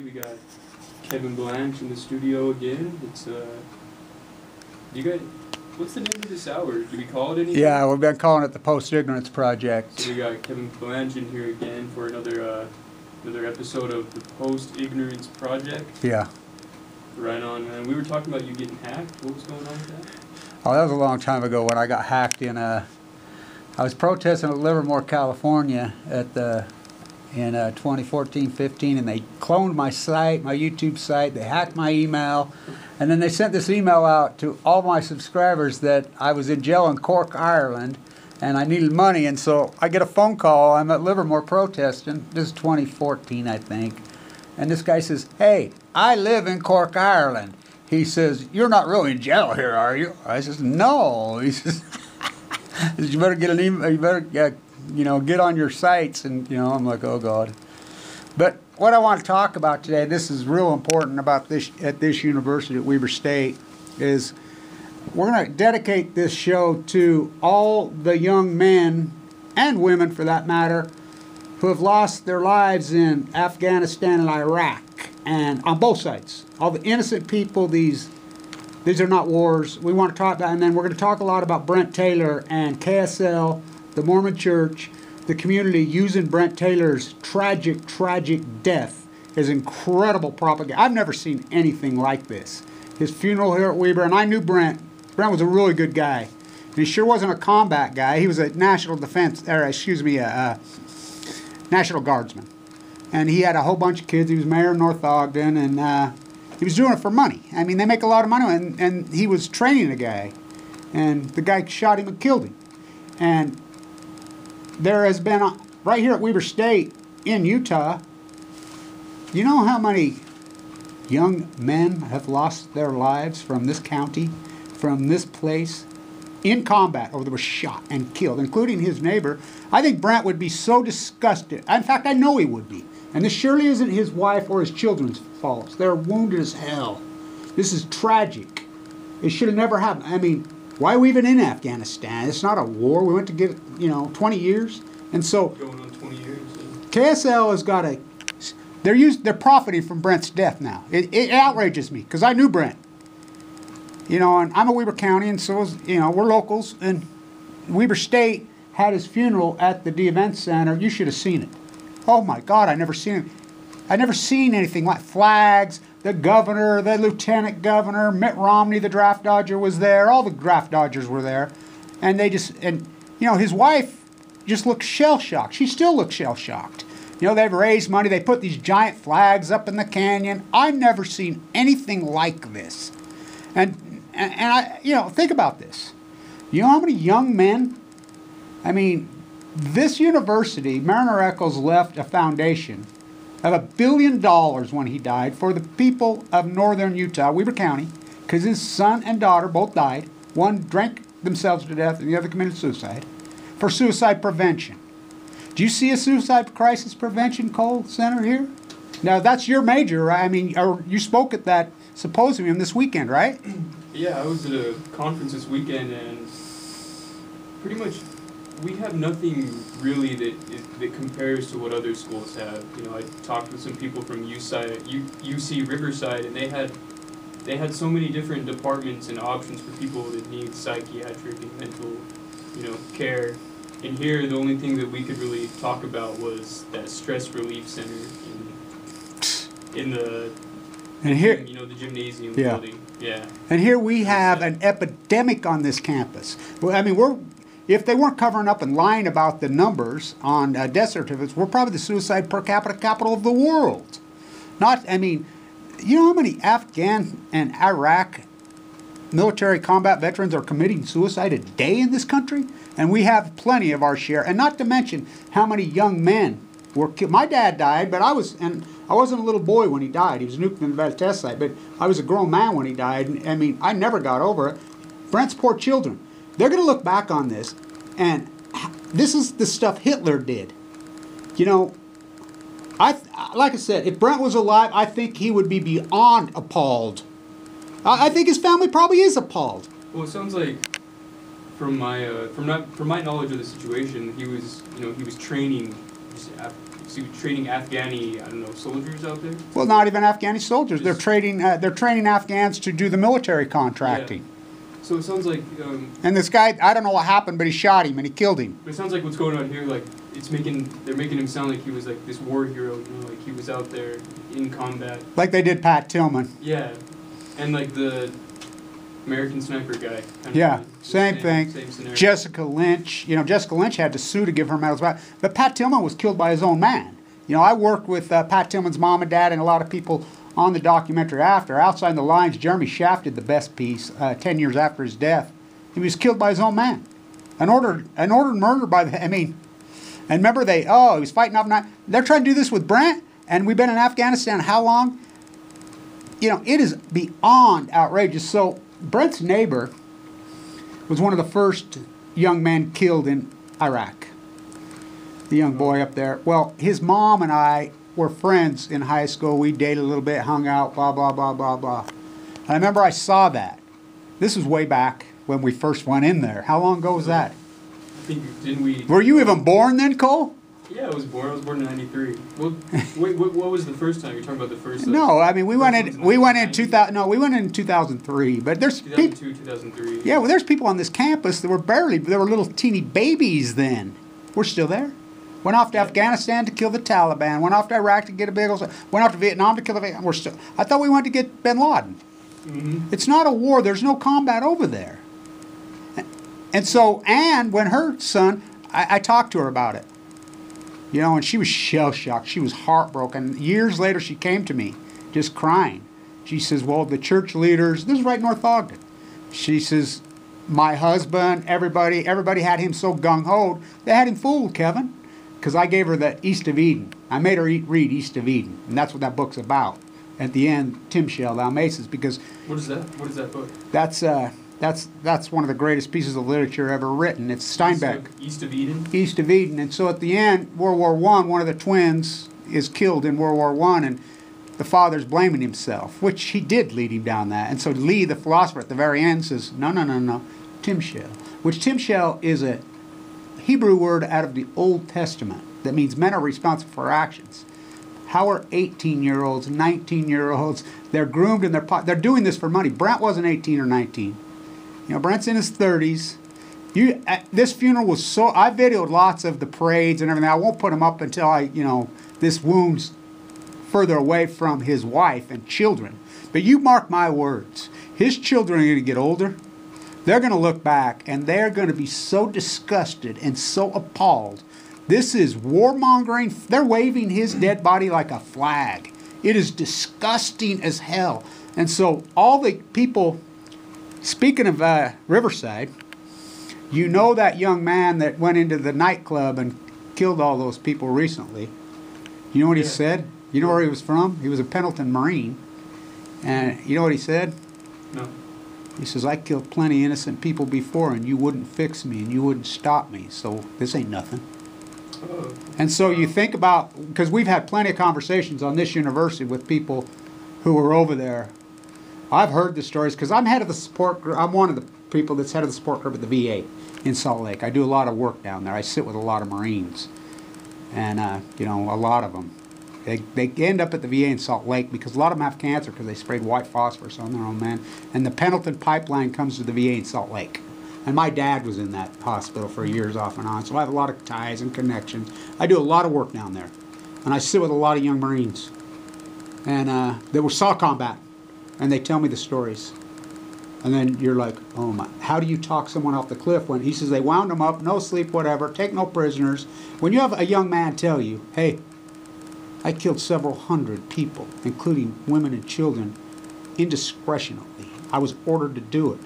We got Kevin Blanche in the studio again. It's you guys, what's the name of this hour? Do we call it anything? Yeah, we've been calling it the Post-Ignorance Project. So we got Kevin Blanche in here again for another episode of the Post-Ignorance Project. Yeah. Right on, man. We were talking about you getting hacked. What was going on with that? Oh, that was a long time ago when I got hacked in I was protesting at Livermore, California in 2014-15, and they cloned my site, my YouTube site. They hacked my email, and then they sent this email out to all my subscribers that I was in jail in Cork, Ireland, and I needed money. And so I get a phone call. I'm at Livermore protesting. This is 2014, I think. And this guy says, "Hey, I live in Cork, Ireland." He says, "You're not really in jail here, are you?" I says, "No." He says, "You better get an email. You better get on your sites." And I'm like, "Oh God." But what I want to talk about today, this is real important about this at this university at Weber State, is we're going to dedicate this show to all the young men and women, for that matter, who have lost their lives in Afghanistan and Iraq, and on both sides. All the innocent people. These are not wars. We want to talk about, and then we're going to talk a lot about Brent Taylor and K.S.L, the Mormon Church, the community using Brent Taylor's tragic death as incredible propaganda. I've never seen anything like this. His funeral here at Weber, and I knew Brent. Brent was a really good guy. And he sure wasn't a combat guy. He was a National Guardsman. And he had a whole bunch of kids. He was mayor of North Ogden, and he was doing it for money. I mean, they make a lot of money, and he was training a guy. And the guy shot him and killed him. And there has been, right here at Weber State in Utah, you know how many young men have lost their lives from this county, from this place, in combat, or they were shot and killed, including his neighbor. I think Brent would be so disgusted. In fact, I know he would be. And this surely isn't his wife or his children's fault. They're wounded as hell. This is tragic. It should have never happened. I mean, why are we even in Afghanistan? It's not a war. We went to get, 20 years. And so, going on 20 years. Yeah. K.S.L. has got they're profiting from Brent's death now. It outrages me, because I knew Brent. And I'm a Weber County, and so is, we're locals. And Weber State had his funeral at the Event Center. You should have seen it. Oh my God, I never seen anything like flags. The governor, the lieutenant governor, Mitt Romney, the draft dodger, was there. All the draft dodgers were there. And his wife just looked shell-shocked. She still looks shell-shocked. They've raised money. They put these giant flags up in the canyon. I've never seen anything like this. And I, think about this. You know how many young men? I mean, this university, Mariner Eccles left a foundation of $1 billion when he died for the people of northern Utah, Weber County, because his son and daughter both died. One drank themselves to death and the other committed suicide, for suicide prevention. Do you see a suicide crisis prevention call center here? Now, that's your major, right? I mean, you spoke at that symposium this weekend, right? Yeah, I was at a conference this weekend, and pretty much we have nothing really that compares to what other schools have. I talked with some people from UC Riverside, and they had so many different departments and options for people that need psychiatric and mental, care. And here, the only thing that we could really talk about was that stress relief center in the the gymnasium building. Yeah. And here we have an epidemic on this campus. Well, I mean, if they weren't covering up and lying about the numbers on death certificates, we're probably the suicide per capita capital of the world. You know how many Afghan and Iraq military combat veterans are committing suicide a day in this country? And we have plenty of our share. And not to mention how many young men were killed. My dad died, but I wasn't a little boy when he died. He was nuked in the Nevada test site, but I was a grown man when he died. I mean, I never got over it. Brent's poor children. They're going to look back on this, and this is the stuff Hitler did. Like I said, if Brent was alive, I think he would be beyond appalled. I think his family probably is appalled. Well, it sounds like, from my knowledge of the situation, he was training training Afghani, I don't know, soldiers out there. Well, not even Afghani soldiers. They're training Afghans to do the military contracting. Yeah. So it sounds like. And this guy, I don't know what happened, but he shot him and he killed him. But it sounds like what's going on here, like they're making him sound like he was like this war hero, you know, like he was out there in combat. Like they did Pat Tillman. Yeah, and like the American Sniper guy. Yeah, same thing. Same scenario. Jessica Lynch, you know, Jessica Lynch had to sue to give her medals back. But Pat Tillman was killed by his own man. You know, I worked with Pat Tillman's mom and dad and a lot of people on the documentary after. Outside the Lines, Jeremy Schaff did the best piece 10 years after his death. He was killed by his own man. An ordered murder by the, I mean, and remember he was fighting up night. They're trying to do this with Brent, and we've been in Afghanistan how long? You know, it is beyond outrageous. So Brent's neighbor was one of the first young men killed in Iraq. The young boy up there. Well, his mom and I were friends in high school. We dated a little bit, hung out, blah, blah, blah, blah, blah. And I remember I saw that. This was way back when we first went in there. How long ago was that? I think, didn't we... Were you even born then, Cole? Yeah, I was born in '93. Well, wait, what was the first time? You're talking about the first... No, I mean, we went in 2000, no, we went in 2003, but there's 2002, 2003. Yeah, well, there's people on this campus that were they were little teeny babies then. We're still there. Went off to Afghanistan to kill the Taliban. Went off to Iraq to get a big old... Went off to Vietnam to kill the... We're still... I thought we went to get bin Laden. Mm-hmm. It's not a war. There's no combat over there. And so Anne, when her son... I talked to her about it. You know, and she was shell-shocked. She was heartbroken. Years later, she came to me, just crying. She says, well, the church leaders... This is right in North Ogden. She says, my husband, everybody had him so gung-ho. They had him fooled, Kevin. Because I gave her the East of Eden. I made her read East of Eden. And that's what that book's about. At the end, Tim Shell, Thou Masons, because... What is that? What is that book? That's one of the greatest pieces of literature ever written. It's Steinbeck. So, East of Eden? East of Eden. And so at the end, World War I, one of the twins is killed in World War I, and the father's blaming himself, which he did lead him down that. And so Lee, the philosopher, at the very end says, no, Tim Shell. Which Tim Shell is a Hebrew word out of the Old Testament that means men are responsible for actions. How are 18-year-olds, 19-year-olds, they're groomed and they're doing this for money. Brent wasn't 18 or 19. You know, Brent's in his 30s. This funeral was so... I videoed lots of the parades and everything. I won't put them up until this wound's further away from his wife and children. But you mark my words. His children are going to get older. They're going to look back, and they're going to be so disgusted and so appalled. This is warmongering. They're waving his dead body like a flag. It is disgusting as hell. And so all the people, speaking of Riverside, you know that young man that went into the nightclub and killed all those people recently. You know what he said? You know where he was from? He was a Pendleton Marine. And you know what he said? No. He says, I killed plenty of innocent people before, and you wouldn't fix me, and you wouldn't stop me, so this ain't nothing. Oh. And so you think about, because we've had plenty of conversations on this university with people who were over there. I've heard the stories, because I'm head of the support group. I'm one of the people that's head of the support group at the VA in Salt Lake. I do a lot of work down there. I sit with a lot of Marines, and, a lot of them. They end up at the VA in Salt Lake because a lot of them have cancer because they sprayed white phosphorus on their own men. And the Pendleton pipeline comes to the VA in Salt Lake. And my dad was in that hospital for years off and on, so I have a lot of ties and connections. I do a lot of work down there. And I sit with a lot of young Marines. And they saw combat, and they tell me the stories. And then you're like, oh my, how do you talk someone off the cliff when he says they wound them up, no sleep, whatever, take no prisoners. When you have a young man tell you, hey, I killed several hundred people, including women and children, indiscretionally. I was ordered to do it.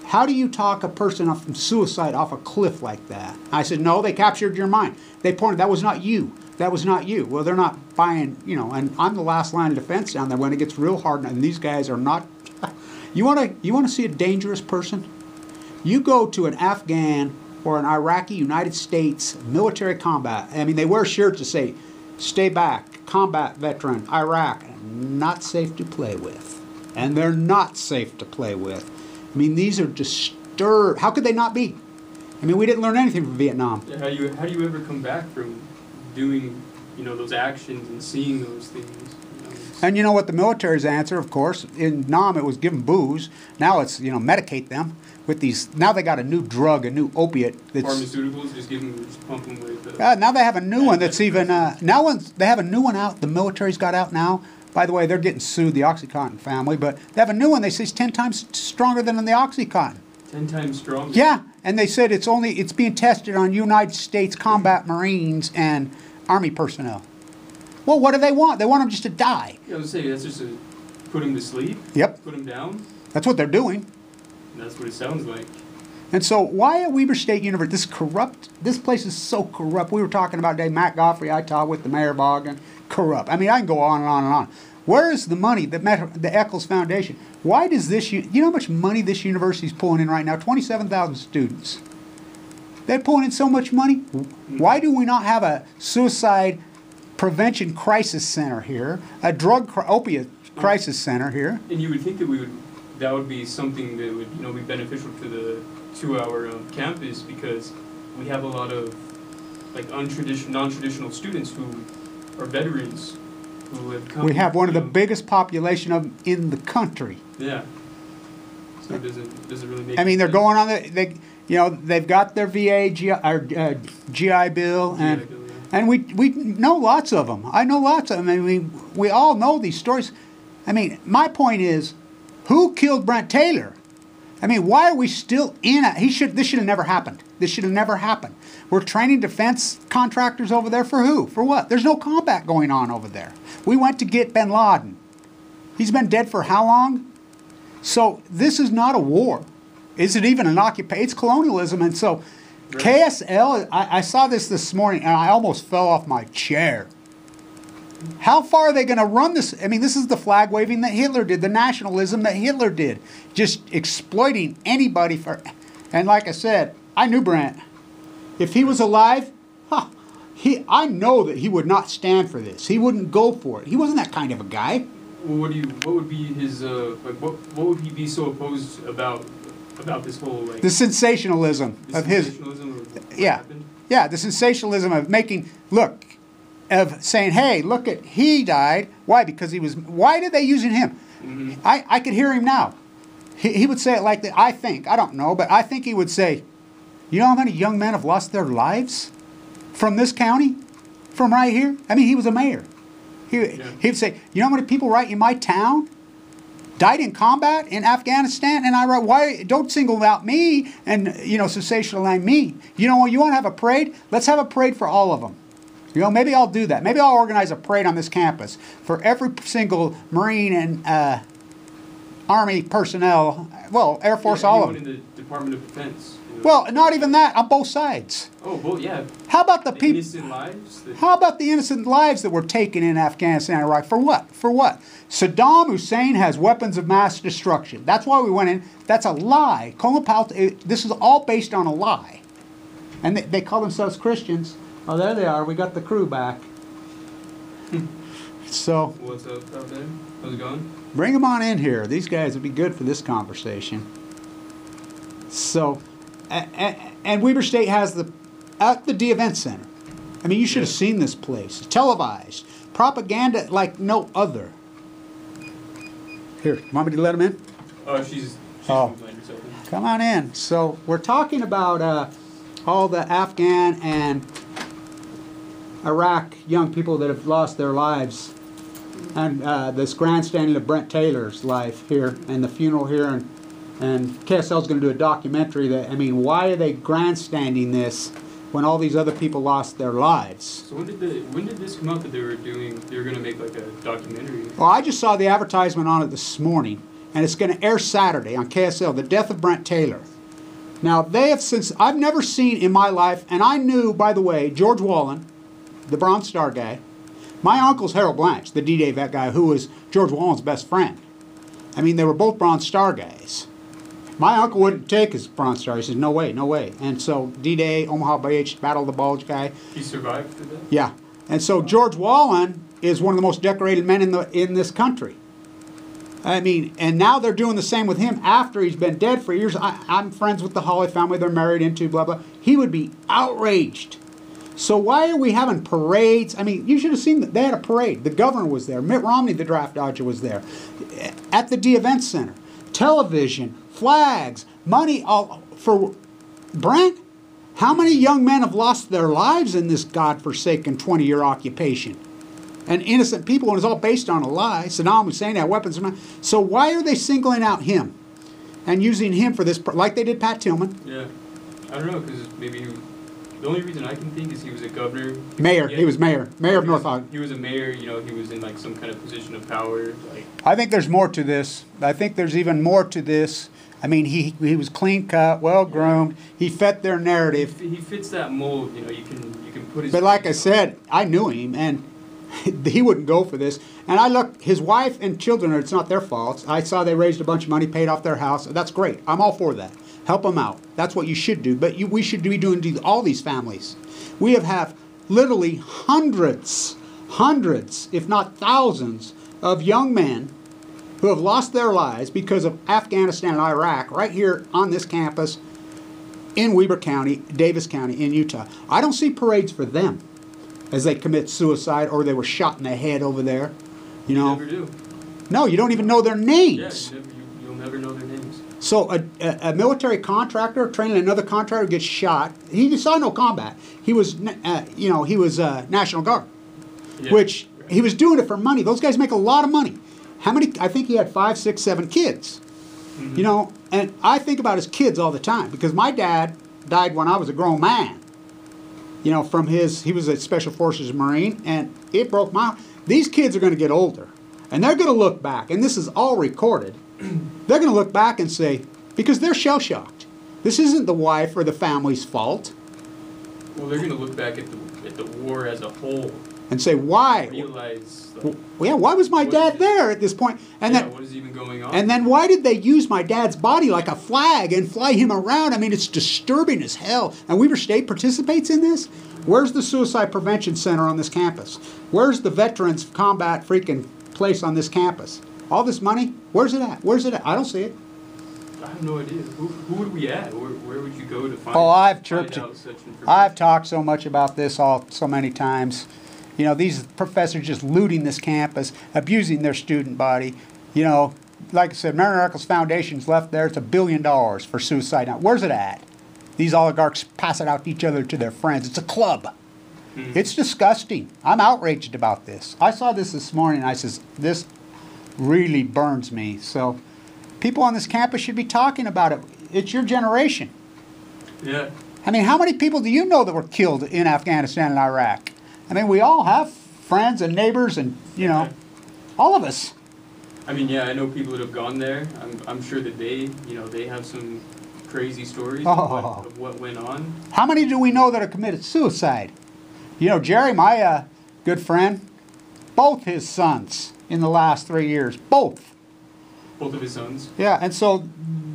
How do you talk a person off from suicide off a cliff like that? I said, no, they captured your mind. They pointed, that was not you. That was not you. Well, they're not buying, and I'm the last line of defense down there when it gets real hard, and these guys are not. You want to see a dangerous person? You go to an Afghan or an Iraqi United States military combat. I mean, they wear shirts that say, stay back, combat veteran, Iraq, not safe to play with. And they're not safe to play with. I mean, these are disturbed. How could they not be? I mean, we didn't learn anything from Vietnam. Yeah, how do you ever come back from doing those actions and seeing those things. And you know what the military's answer, of course, in Nam it was give them booze. Now it's, medicate them with these. Now they got a new drug, a new opiate. That's, pharmaceuticals, just pump them with. now they have a new one that's even. They have a new one out. The military's got out now. By the way, they're getting sued, the OxyContin family, but they have a new one. They say it's 10 times stronger than the OxyContin. 10 times stronger. Yeah, and they said it's being tested on United States combat Marines and Army personnel. Well, what do they want? They want them just to die. Yeah, I was saying that's just to put them to sleep. Yep. Put them down. That's what they're doing. And that's what it sounds like. And so why at Weber State University, this place is so corrupt. We were talking about today, Matt Goffrey, I talked with the mayor of Ogden, corrupt. I mean, I can go on and on and on. Where is the money, the Eccles Foundation? Why does this, you know how much money this university is pulling in right now? 27,000 students. They're pulling in so much money. Why do we not have a suicide prevention crisis center here, a opiate crisis center here? And you would think that would be something that would be beneficial to our campus, because we have a lot of non-traditional students who are veterans who have come. We have one of the biggest population of them in the country. Yeah. So it doesn't really make. I mean, they're sense. going on they've got their VA GI Bill, and we know lots of them. I know lots of them. I mean, we all know these stories. I mean, my point is, who killed Brent Taylor? I mean, why are we still in it? This should have never happened. This should have never happened. We're training defense contractors over there for who? For what? There's no combat going on over there. We went to get bin Laden. He's been dead for how long? So this is not a war. Is it even an occupation? It's colonialism. And so right. K.S.L, I saw this morning and I almost fell off my chair. How far are they going to run this? I mean, this is the flag waving that Hitler did, the nationalism that Hitler did, just exploiting anybody for. And like I said, I knew Brent. If he was alive, I know that he would not stand for this. He wouldn't go for it. He wasn't that kind of a guy. Well, what would be his what would he be so opposed about this whole the sensationalism of his. Yeah, yeah, the sensationalism of of saying, hey, look at, he died. Why? Because he was, why did they use him? Mm-hmm. I could hear him now. He would say it like that, I don't know, but I think he would say, you know how many young men have lost their lives from this county? From right here? I mean, he was a mayor. He would say, you know how many people right in my town died in combat in Afghanistan? And I write, why, don't single out me and, sensationalize me. You want to have a parade? Let's have a parade for all of them. Maybe I'll do that. Maybe I'll organize a parade on this campus for every single Marine and Army personnel, well, Air Force, all of them. In the Department of Defense. Well, not even that, on both sides. Oh, well, yeah. How about the people? Innocent lives? How about the innocent lives that were taken in Afghanistan and Iraq? For what? For what? Saddam Hussein has weapons of mass destruction. That's why we went in. That's a lie. Colin Powell, this is all based on a lie. And they call themselves Christians. Oh, there they are. We got the crew back. So. What's up out there? How's it going? Bring them on in here. These guys would be good for this conversation. So, and Weber State has at the D Event Center. I mean, you should have seen this place. It's televised. Propaganda like no other. Here, want me to let them in? Oh, she's playing herself. Come on in. So, we're talking about all the Afghan and Iraq young people that have lost their lives, and this grandstanding of Brent Taylor's life here, and the funeral here, and K.S.L is going to do a documentary that, I mean, why are they grandstanding this when all these other people lost their lives? So when did this come out that they were going to make like a documentary? Well, I just saw the advertisement on it this morning, and it's going to air Saturday on K.S.L, The Death of Brent Taylor. Now, they have I've never seen in my life, and I knew, by the way, George Wallen, the Bronze Star guy. My uncle's Harold Blanche, the D-Day vet guy, who was George Wallen's best friend. I mean, they were both Bronze Star guys. My uncle wouldn't take his Bronze Star. He says, no way, no way. And so D-Day, Omaha Beach, Battle of the Bulge guy. He survived through that? Yeah. And so George Wallen is one of the most decorated men in this country. I mean, and now they're doing the same with him after he's been dead for years. I'm friends with the Hawley family. They're married into blah, blah. He would be outraged So why are we having parades? I mean, you should have seen that they had a parade. The governor was there. Mitt Romney, the draft dodger, was there. At the D Event Center. Television, flags, money, all for Brent. How many young men have lost their lives in this godforsaken 20-year occupation? And innocent people, and it's all based on a lie. Saddam Hussein had weapons. So why are they singling out him and using him for this, like they did Pat Tillman? Yeah, I don't know, because maybe the only reason I can think is he was a governor. Mayor. He was mayor of North Ogden. He was a mayor. You know, he was in like some kind of position of power. Like, I think there's more to this. I think there's even more to this. I mean, he was clean cut, well groomed. He fit their narrative. He fits that mold. You know, you can put his. But like I said, I knew him, and he wouldn't go for this. And I looked, his wife and children, it's not their fault. I saw they raised a bunch of money, paid off their house. That's great. I'm all for that. Help them out. That's what you should do. But we should be doing to all these families. We have literally hundreds, if not thousands, of young men who have lost their lives because of Afghanistan and Iraq right here on this campus in Weber County, Davis County, in Utah. I don't see parades for them as they commit suicide or they were shot in the head over there. You know? never do. No, you don't even know their names. Yeah, you'll never know their names. So a military contractor training another contractor gets shot. He saw no combat. He was, he was National Guard, Yeah. which he was doing it for money. Those guys make a lot of money. How many? I think he had 5, 6, 7 kids. Mm-hmm. You know, and I think about his kids all the time because my dad died when I was a grown man. You know, he was a Special Forces Marine, and it broke my heart. These kids are going to get older, and they're going to look back, and this is all recorded. They're going to look back and say, because they're shell-shocked, this isn't the wife or the family's fault. Well, they're going to look back at the war as a whole And say, why? realize, like, Why was my dad there at this point? And yeah, then, what is even going on? and then why did they use my dad's body like a flag and fly him around? I mean, it's disturbing as hell. And Weber State participates in this? Where's the Suicide Prevention Center on this campus? Where's the Veterans Combat freaking place on this campus? All this money? Where's it at? Where's it at? I don't see it. I have no idea. Who would we at? Where would you go to find, I've find chirped out such information? I've talked so much about this so many times. You know, these professors just looting this campus, abusing their student body. You know, like I said, Mary Eccles Foundation's left there. It's $1 billion for suicide. Now, where's it at? These oligarchs pass it out to each other, to their friends. It's a club. Mm-hmm. It's disgusting. I'm outraged about this. I saw this morning, and I says, this really burns me. So people on this campus should be talking about it. It's your generation. Yeah. I mean, how many people do you know that were killed in Afghanistan and Iraq? I mean, we all have friends and neighbors and, you know, all of us. I mean, yeah, I know people that have gone there. I'm sure that they have some crazy stories of what went on. How many do we know that have committed suicide? You know, Jerry, my good friend, both his sons in the last 3 years, both. Both of his sons. Yeah, and so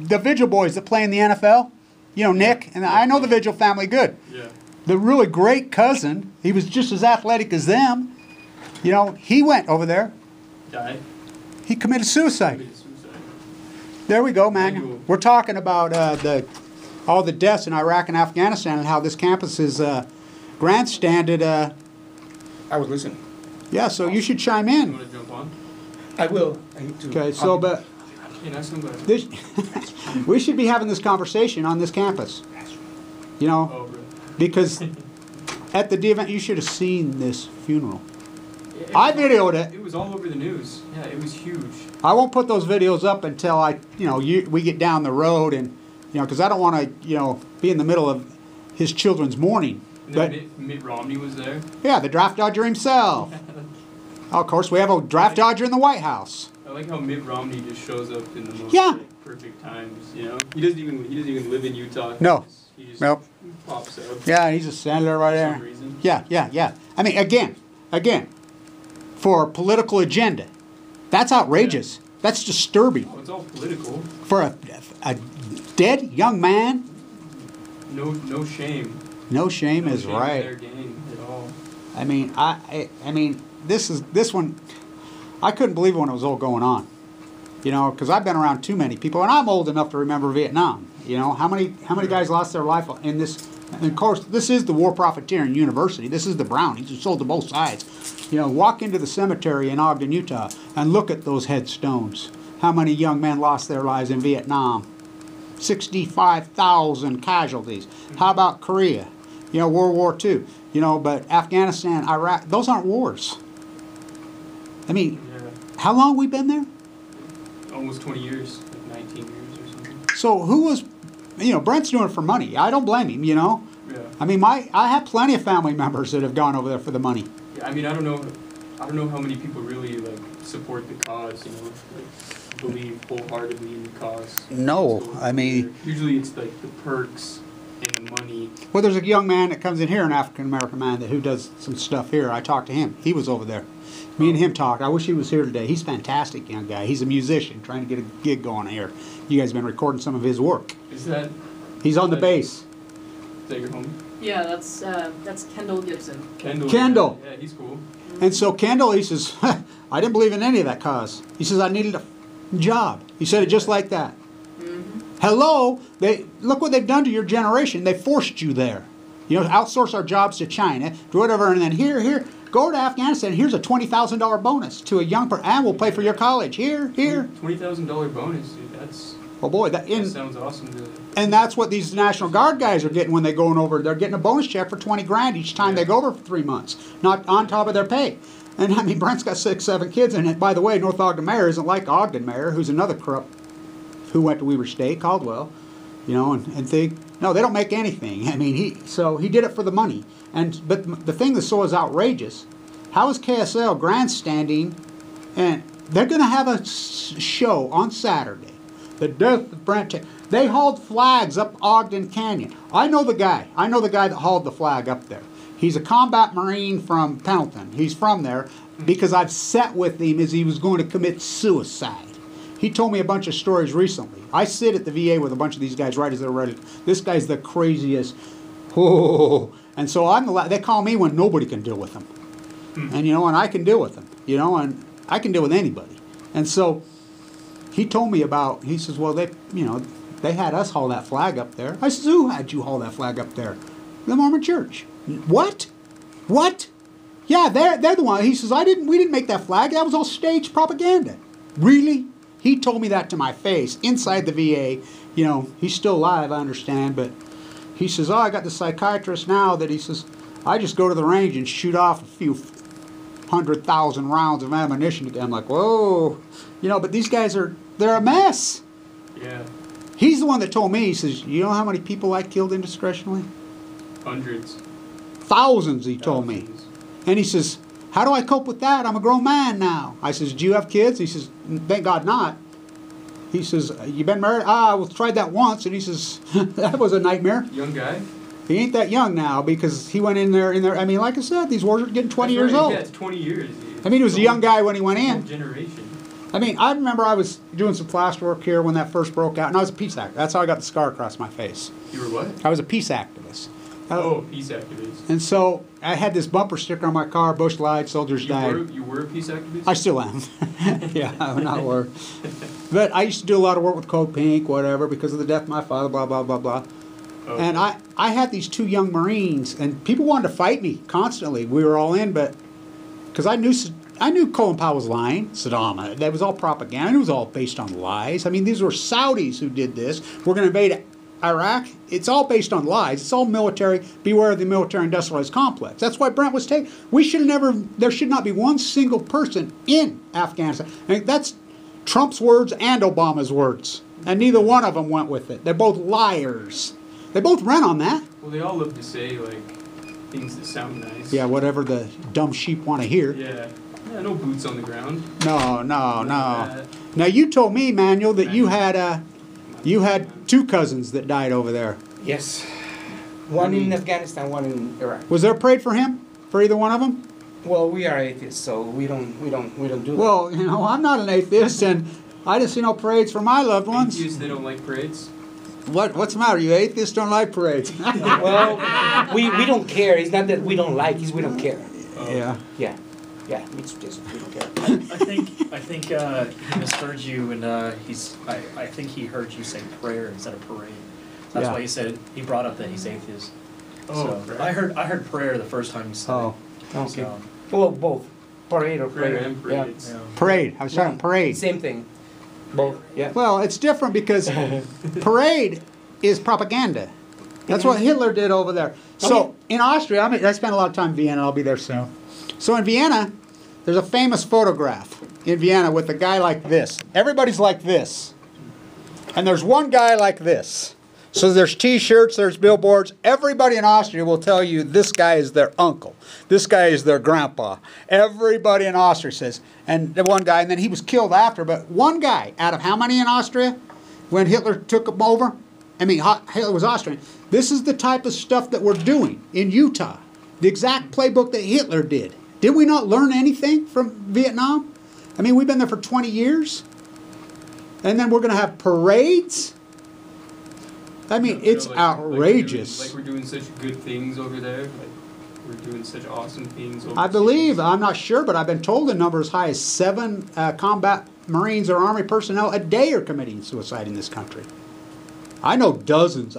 the Vigil boys that play in the NFL, you know, Nick, and I know the Vigil family good. Yeah. The really great cousin, he was just as athletic as them. You know, he went over there. Died. He committed suicide. Committed suicide. There we go, man. Anyway. We're talking about all the deaths in Iraq and Afghanistan and how this campus is grandstanded. I was listening. Yeah, so you should chime You in. want to jump on? I will. I need to. Okay, so but Yeah, that's somebody. this, we should be having this conversation on this campus. You know, Oh, really? because at the D event you should have seen this funeral. Yeah, I videoed it. It was all over the news. Yeah, it was huge. I won't put those videos up until we get down the road and, because I don't want to, be in the middle of his children's mourning. And But then Mitt Romney was there. yeah, the draft dodger himself. Of course, we have a draft dodger in the White House. I like how Mitt Romney just shows up in the most Yeah. perfect times. You know, he doesn't even live in Utah. No. He just Nope. pops up. Yeah, he's a senator right For some there. reason. Yeah. I mean, again, for a political agenda, that's outrageous. That's disturbing. Oh, it's all political. For a dead young man, No shame. no shame No is shame in right. their game at all. I mean, this one, I couldn't believe it when it was all going on. Because I've been around too many people, and I'm old enough to remember Vietnam. How many guys lost their life in this And of course, this is the war profiteering university. This is the Brownies who sold to both sides. You know, walk into the cemetery in Ogden, Utah, and look at those headstones. How many young men lost their lives in Vietnam? 65,000 casualties. How about Korea? You know, World War II. You know, but Afghanistan, Iraq, those aren't wars. I mean, how long we been there? Almost 20 years, like 19 years or something. So who was, you know, Brent's doing it for money. I don't blame him, you know. Yeah. I mean, I have plenty of family members that have gone over there for the money. Yeah, I mean, I don't know how many people really like support the cause, you know, like believe wholeheartedly in the cause. No, So, I mean, usually it's like the perks and the money. well, there's a young man that comes in here, an African-American man who does some stuff here. I talked to him. He was over there. Me and him talked. I wish he was here today. He's a fantastic young guy. He's a musician trying to get a gig going here. You guys have been recording some of his work. Is that? He's on the bass. Is that your homie? Yeah, that's Kendall Gibson. Kendall. Yeah, he's cool. And so Kendall, he says, I didn't believe in any of that cause. He says, I needed a job. He said it just like that. Hello, look what they've done to your generation. They forced you there. You know, outsource our jobs to China, do whatever, and then here, go to Afghanistan. Here's a $20,000 bonus to a young person, and we'll pay for your college. Here. $20,000 bonus, dude. That's. Oh boy, That sounds awesome. And that's what these National Guard guys are getting when they're going over. They're getting a bonus check for 20 grand each time they go over for 3 months, not on top of their pay. And I mean, Brent's got 6, 7 kids, and by the way, North Ogden Mayor isn't like Ogden Mayor, who's another corrupt who went to Weber State, Caldwell, you know, and they don't make anything. I mean, he did it for the money. But the thing that so is outrageous, how is K.S.L. grandstanding, and they're going to have a show on Saturday, the death of Brent Taylor. They hauled flags up Ogden Canyon. I know the guy that hauled the flag up there. He's a combat Marine from Pendleton. He's from there because I've sat with him as he was going to commit suicide. He told me a bunch of stories recently. I sit at the VA with a bunch of these guys right as they're ready. This guy's the craziest. Oh, and so they call me when nobody can deal with them. And you know, and I can deal with them. You know, and I can deal with anybody. And so he told me about. He says, well, they had us haul that flag up there. I says, who had you haul that flag up there? The Mormon Church. What? Yeah, they're the one. He says, we didn't make that flag. That was all staged propaganda. Really? He told me that to my face inside the VA. You know, he's still alive, I understand, but he says, oh, I got the psychiatrist now that he says, I just go to the range and shoot off a few 100,000 rounds of ammunition. I'm like, whoa. You know, but these guys they're a mess. Yeah. He's the one that told me, he says, you know how many people I killed indiscretionally? Hundreds. Thousands, he told me. And he says, how do I cope with that? I'm a grown man now. I says, do you have kids? He says, thank God not. He says, you been married? I tried that once. And he says, that was a nightmare. Young guy? He ain't that young now because he went in there. I mean, like I said, these wars are getting 20 years old. Yeah, it's 20 years. I mean, he was a young guy when he went in. Generation. I mean, I remember I was doing some plaster work here when that first broke out, and I was a peace activist. That's how I got the scar across my face. You were what? I was a peace activist. Oh, peace activist. And so I had this bumper sticker on my car, Bush lied, soldiers died. You were a peace activist? I still am. Yeah, I'm not worried. But I used to do a lot of work with Code Pink, whatever, because of the death of my father, blah, blah, blah, blah. Okay. And I had these 2 young Marines, and people wanted to fight me constantly. We were all in, but because I knew Colin Powell was lying, Saddam. That was all propaganda. It was all based on lies. I mean, these were Saudis who did this. We're going to invade Iraq. It's all based on lies. It's all military. Beware of the military industrialized complex. That's why Brent was taken. There should not be one single person in Afghanistan. And that's Trump's words and Obama's words. And neither one of them went with it. They're both liars. They both ran on that. Well, they all love to say, like, things that sound nice. Yeah, whatever the dumb sheep want to hear. Yeah. Yeah, no boots on the ground. No. Now, you told me, Manuel, that you had 2 cousins that died over there. Yes. One in Afghanistan, one in Iraq. Was there a parade for him? For either one of them? Well, we are atheists, so we don't do that. Well, you know, I'm not an atheist, and I just see no parades for my loved ones. Atheists, they don't like parades? What's the matter? You atheists don't like parades? Well, we don't care. It's not that we don't like, it's we don't care. Yeah. Yeah, it's just we don't care. I think he misheard you, and I think he heard you say prayer instead of parade. That's why he brought up that he's atheist. Oh, So, I heard prayer the first time you said Oh, Okay. it. So, Well, both. Parade or Prayer prayer. and Yeah. parades. yeah. parade. I was talking parade. Same thing. Both. Yeah. Well, it's different because parade is propaganda. That's what Hitler did over there. So in Austria, I spent a lot of time in Vienna. I'll be there soon. So in Vienna, there's a famous photograph in Vienna with a guy like this. Everybody's like this. And there's one guy like this. So there's T-shirts, there's billboards. Everybody in Austria will tell you this guy is their uncle. This guy is their grandpa. Everybody in Austria says. And the one guy, and then he was killed after, but one guy out of how many in Austria when Hitler took them over? I mean, Hitler was Austrian. This is the type of stuff that we're doing in Utah. The exact playbook that Hitler did. Did we not learn anything from Vietnam? I mean, we've been there for 20 years. And then we're going to have parades? I mean, it's outrageous. Like we're doing such good things over there. Like we're doing such awesome things over I believe, I'm not sure, but I've been told a number as high as 7 combat Marines or Army personnel a day are committing suicide in this country. I know dozens.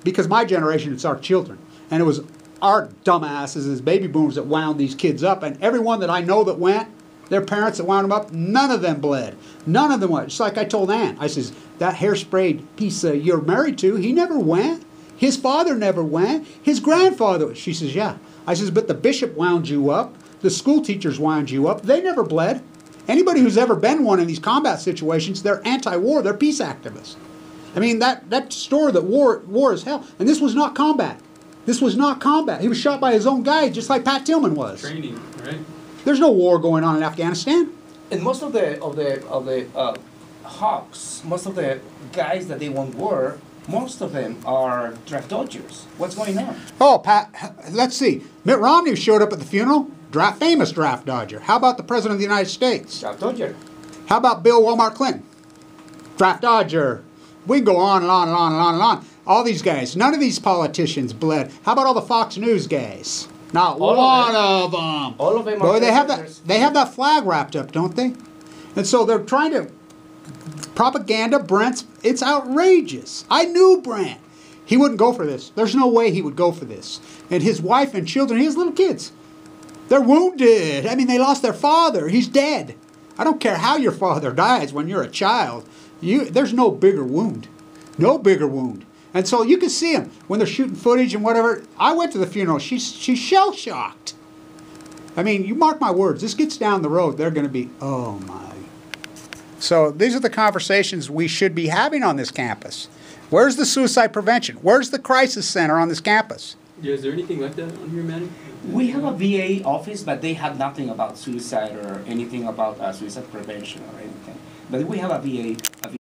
Because my generation, it's our children. And it was our dumbasses as baby boomers that wound these kids up. And everyone that I know that went, their parents that wound them up, none of them bled. None of them went. Just like I told Ann. I says, that hairsprayed piece you're married to, he never went. His father never went. His grandfather, she says, yeah. I says, but the bishop wound you up. The school teachers wound you up. They never bled. Anybody who's ever been one in these combat situations, they're anti-war. They're peace activists. I mean, that story that war is hell. And this was not combat. This was not combat. He was shot by his own guy, just like Pat Tillman was. Training, right? There's no war going on in Afghanistan. And most of the hawks, most of the guys that they want war, most of them are draft dodgers. What's going on? Oh, Pat, let's see. Mitt Romney showed up at the funeral. Famous draft dodger. How about the President of the United States? Draft dodger. How about Bill Walmart Clinton? Draft dodger. We can go on and on and on and on and on. All these guys. None of these politicians bled. How about all the Fox News guys? Not one of them. All of them Boy, are they have that flag wrapped up, don't they? And so they're trying to propaganda Brent's. It's outrageous. I knew Brent. He wouldn't go for this. There's no way he would go for this. And his wife and children, he has little kids. They're wounded. I mean, they lost their father. He's dead. I don't care how your father dies when you're a child. There's no bigger wound. No bigger wound. And so you can see them when they're shooting footage and whatever. I went to the funeral. She's shell-shocked. I mean, you mark my words. This gets down the road. They're going to be, oh my. So these are the conversations we should be having on this campus. Where's the suicide prevention? Where's the crisis center on this campus? Yeah, is there anything like that on here, Manny? We have a VA office, but they have nothing about suicide or anything about suicide prevention or anything. But we have a VA